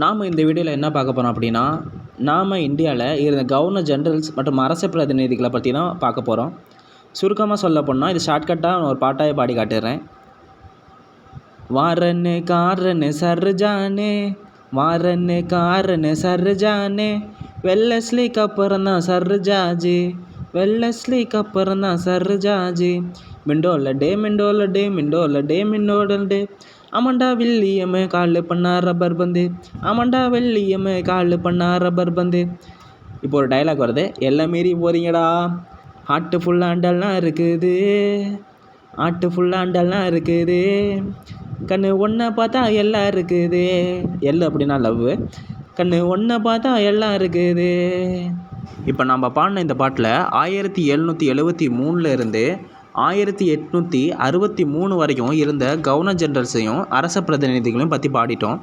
நாம் இந்த வீடியோவில் என்ன பார்க்க போகிறோம் அப்படின்னா, நாம் இந்தியாவில் இருந்த கவர்னர் ஜெனரல்ஸ் மற்றும் அரசு பிரதிநிதிகளை பற்றி தான் பார்க்க போகிறோம். சுருக்கமாக சொல்ல போனால் இது ஷார்ட்கட்டாக ஒரு பாட்டாக பாடி காட்டுறேன். வாரன்னு காரன்னு சர்ஜானே, வாரன்னு காரன்னு சர்ஜானே, வெல்லஸ்லிக்கு அப்புறம் தான் சர்ஜாஜி, வெல்லஸ்லிக்கு அப்புறம் தான் சர்ஜாஜி, மிண்டோல டே மிண்டோல டே மிண்டோல டே மிண்டோல டே, ஆமாண்டா வில்லியமே கால் பண்ணா ரப்பர் பந்து, ஆமாண்டா வெள்ளியமே கால் பண்ணா ரப்பர் பந்து. இப்போ ஒரு டைலாக் வருது, எல்லாம் மீறி போகிறீங்கடா, ஆட்டு ஃபுல்லாண்டெல்லாம் இருக்குது, ஆட்டு ஃபுல்லாண்டெல்லாம் இருக்குது, கண்ணு ஒன்றை பார்த்தா எல்லாம் இருக்குது. எல்லு அப்படின்னா லவ், கண்ணு ஒன்றை பார்த்தா எல்லாம் இருக்குது. இப்போ நம்ம பாடின இந்த பாட்டில் 1773 இருந்து 1863 வரைக்கும் இருந்த கவர்னர் ஜெனரல்ஸையும் அரச பிரதிநிதிகளையும் பற்றி பாடிட்டோம்.